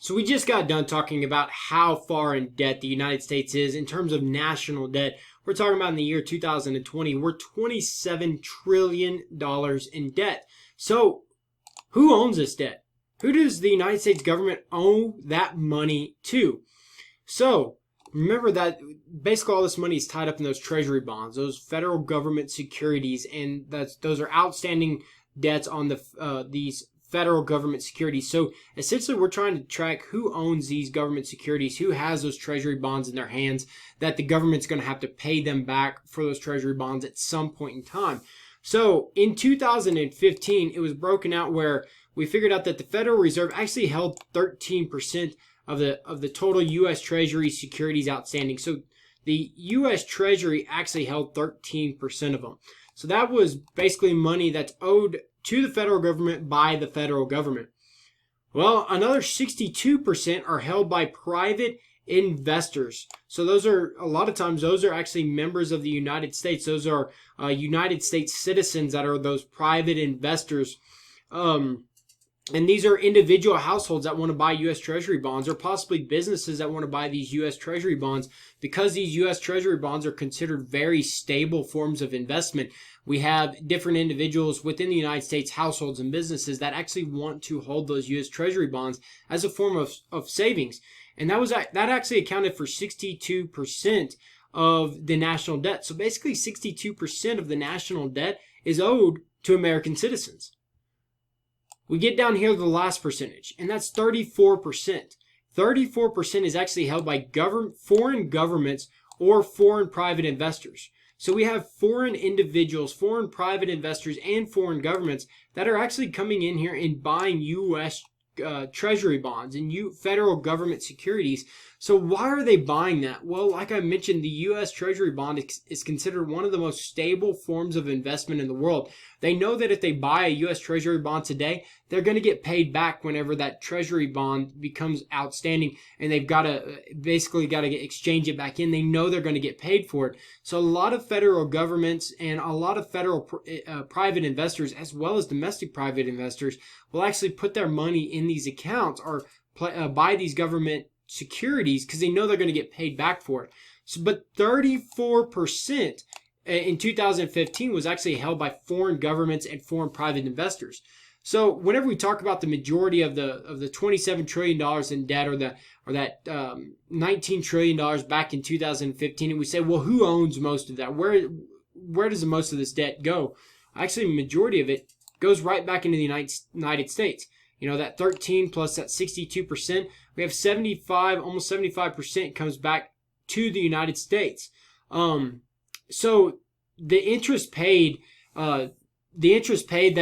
So we just got done talking about how far in debt the United States is in terms of national debt. We're talking about in the year 2020, we're $27 trillion in debt. So who owns this debt? Who does the United States government owe that money to? So remember that basically all this money is tied up in those treasury bonds, those federal government securities, and those are outstanding debts on these federal government securities. So essentially we're trying to track who owns these government securities, who has those treasury bonds in their hands that the government's going to have to pay them back for those treasury bonds at some point in time. So in 2015, it was broken out where we figured out that the Federal Reserve actually held 13% of the total U.S. Treasury securities outstanding. So the U.S. Treasury actually held 13% of them. So that was basically money that's owed to the federal government by the federal government. Well, another 62% are held by private investors. So those are, a lot of times, those are actually members of the United States. Those are United States citizens that are those private investors. And these are individual households that want to buy U.S. Treasury bonds, or possibly businesses that want to buy these U.S. Treasury bonds. Because these U.S. Treasury bonds are considered very stable forms of investment, we have different individuals within the United States, households and businesses, that actually want to hold those U.S. Treasury bonds as a form of savings. And that actually accounted for 62% of the national debt. So basically 62% of the national debt is owed to American citizens. We get down here to the last percentage, and that's 34%. 34% is actually held by foreign governments or foreign private investors. So we have foreign individuals, foreign private investors, and foreign governments that are actually coming in here and buying U.S. Treasury bonds and federal government securities. So why are they buying that? Well, like I mentioned, the U.S. Treasury bond is considered one of the most stable forms of investment in the world. They know that if they buy a U.S. Treasury bond today, they're going to get paid back whenever that Treasury bond becomes outstanding, and they've got to exchange it back in. They know they're going to get paid for it. So a lot of federal governments and a lot of federal private investors, as well as domestic private investors, will actually put their money in these accounts or buy these government securities because they know they're going to get paid back for it. So, but 34% in 2015 was actually held by foreign governments and foreign private investors. So whenever we talk about the majority of the $27 trillion in debt, or that $19 trillion back in 2015, and we say, well, who owns most of that? Where does most of this debt go? Actually, the majority of it goes right back into the United States. You know, that 13 plus that 62%, we have 75, almost 75% comes back to the United States. So the interest paid that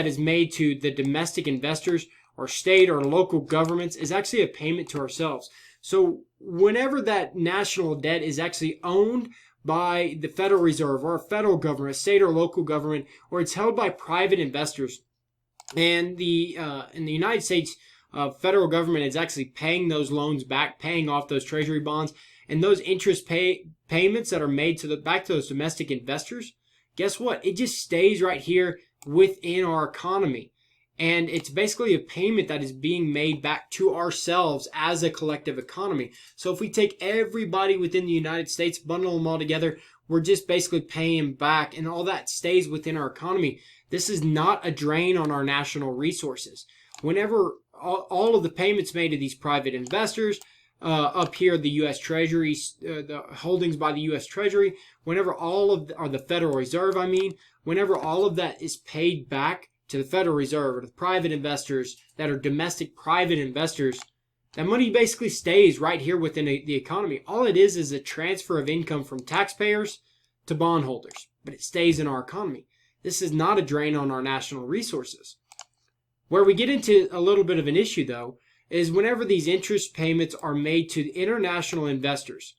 is made to the domestic investors or state or local governments is actually a payment to ourselves. So whenever that national debt is actually owned by the Federal Reserve or a federal government, a state or local government, or it's held by private investors, and in the United States, federal government is actually paying those loans back, paying off those treasury bonds, and those interest payments that are made back to those domestic investors, guess what? It just stays right here within our economy. And it's basically a payment that is being made back to ourselves as a collective economy. So if we take everybody within the United States, bundle them all together, we're just basically paying back, and all that stays within our economy. This is not a drain on our national resources. Whenever all of the payments made to these private investors, up here, the U.S. Treasury, the holdings by the U.S. Treasury, whenever or the Federal Reserve, whenever all of that is paid back to the Federal Reserve or the private investors that are domestic private investors, that money basically stays right here within the economy. All it is a transfer of income from taxpayers to bondholders, but it stays in our economy. This is not a drain on our national resources. Where we get into a little bit of an issue, though, is whenever these interest payments are made to international investors,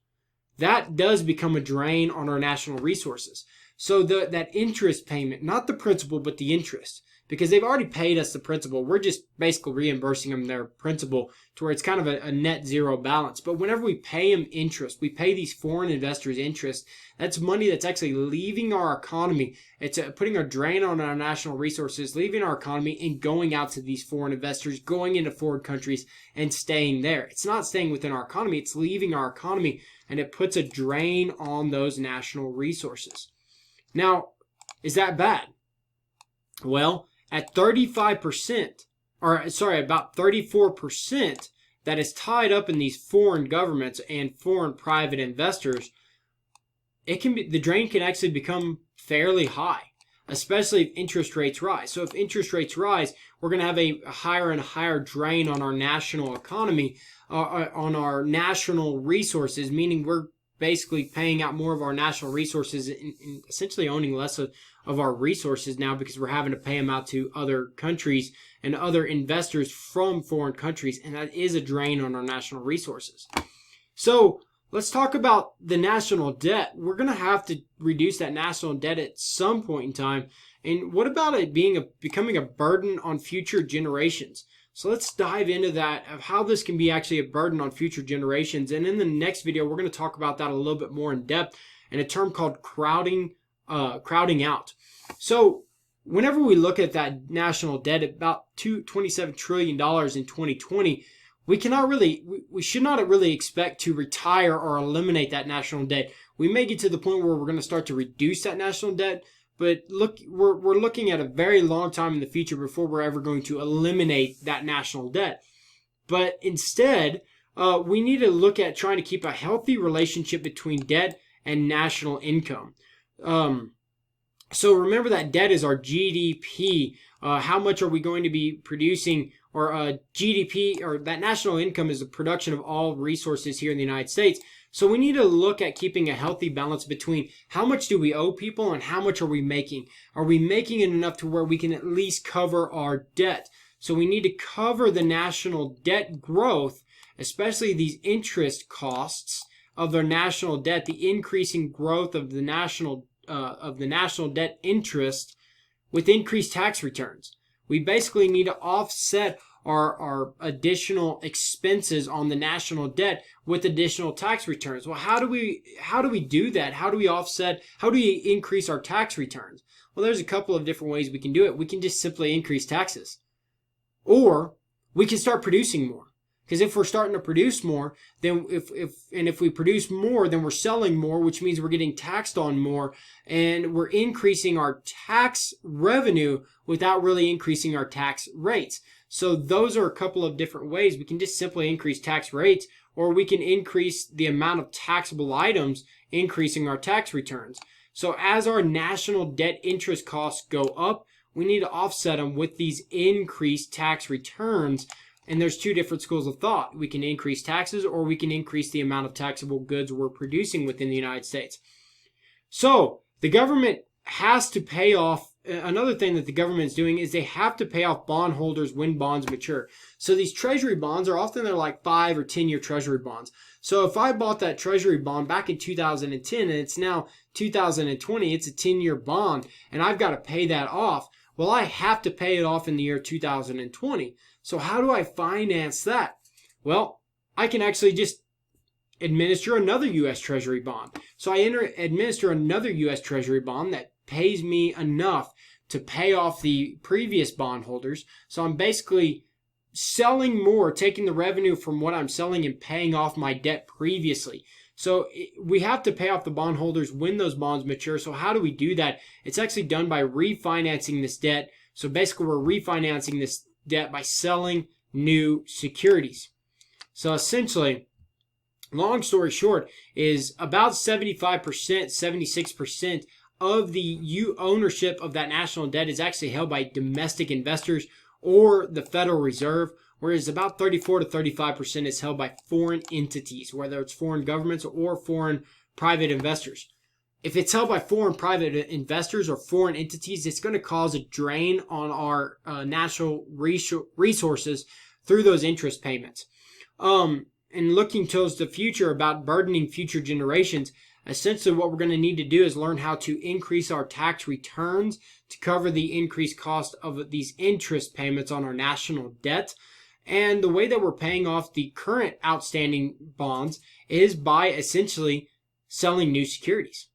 that does become a drain on our national resources. So that interest payment, not the principal, but the interest, because they've already paid us the principal. We're just basically reimbursing them their principal to where it's kind of a net zero balance. But whenever we pay them interest, we pay these foreign investors interest, that's money that's actually leaving our economy. It's putting a drain on our national resources, leaving our economy and going out to these foreign investors, going into foreign countries and staying there. It's not staying within our economy, it's leaving our economy, and it puts a drain on those national resources. Now, is that bad? Well, at 35%, or sorry, about 34% that is tied up in these foreign governments and foreign private investors, it can be, the drain can actually become fairly high, especially if interest rates rise. So if interest rates rise, we're going to have a higher and higher drain on our national economy, on our national resources, meaning we're basically paying out more of our national resources and essentially owning less of our resources now, because we're having to pay them out to other countries and other investors from foreign countries, and that is a drain on our national resources. So let's talk about the national debt. We're going to have to reduce that national debt at some point in time. And what about it becoming a burden on future generations? So let's dive into that, of how this can be actually a burden on future generations. And in the next video, we're going to talk about that a little bit more in depth in a term called crowding out. So whenever we look at that national debt, about $27 trillion in 2020, we should not really expect to retire or eliminate that national debt. We may get to the point where we're going to start to reduce that national debt, but look, we're looking at a very long time in the future before we're ever going to eliminate that national debt. But instead, we need to look at trying to keep a healthy relationship between debt and national income. So remember that debt is our GDP. How much are we going to be producing, or GDP, or that national income is the production of all resources here in the United States. So we need to look at keeping a healthy balance between how much do we owe people and how much are we making. Are we making it enough to where we can at least cover our debt? So we need to cover the national debt growth, especially these interest costs of their national debt, the increasing growth of the national debt interest, with increased tax returns. We basically need to offset our additional expenses on the national debt with additional tax returns. Well, how do we do that? How do we offset? How do we increase our tax returns? Well, there's a couple of different ways we can do it. We can just simply increase taxes, or we can start producing more. Because if we're starting to produce more, then if we produce more, then we're selling more, which means we're getting taxed on more, and we're increasing our tax revenue without really increasing our tax rates. So those are a couple of different ways. We can just simply increase tax rates, or we can increase the amount of taxable items, increasing our tax returns. So as our national debt interest costs go up, we need to offset them with these increased tax returns. And there's two different schools of thought. We can increase taxes, or we can increase the amount of taxable goods we're producing within the United States. So the government has to pay off. Another thing that the government is doing is they have to pay off bondholders when bonds mature. So these treasury bonds are often, they're like 5 or 10 year treasury bonds. So if I bought that treasury bond back in 2010 and it's now 2020, it's a 10-year bond, and I've got to pay that off. Well, I have to pay it off in the year 2020. So how do I finance that? Well, I can actually just administer another U.S. Treasury bond. So I administer another U.S. Treasury bond that pays me enough to pay off the previous bondholders. So I'm basically selling more, taking the revenue from what I'm selling and paying off my debt previously. So we have to pay off the bondholders when those bonds mature. So how do we do that? It's actually done by refinancing this debt. So basically we're refinancing this debt by selling new securities. So essentially, long story short, is about 75%, 76% of the ownership of that national debt is actually held by domestic investors or the Federal Reserve, whereas about 34 to 35% is held by foreign entities, whether it's foreign governments or foreign private investors. If it's held by foreign private investors or foreign entities, it's going to cause a drain on our national resources through those interest payments. And looking towards the future about burdening future generations, Essentially, what we're going to need to do is learn how to increase our tax returns to cover the increased cost of these interest payments on our national debt. And the way that we're paying off the current outstanding bonds is by essentially selling new securities.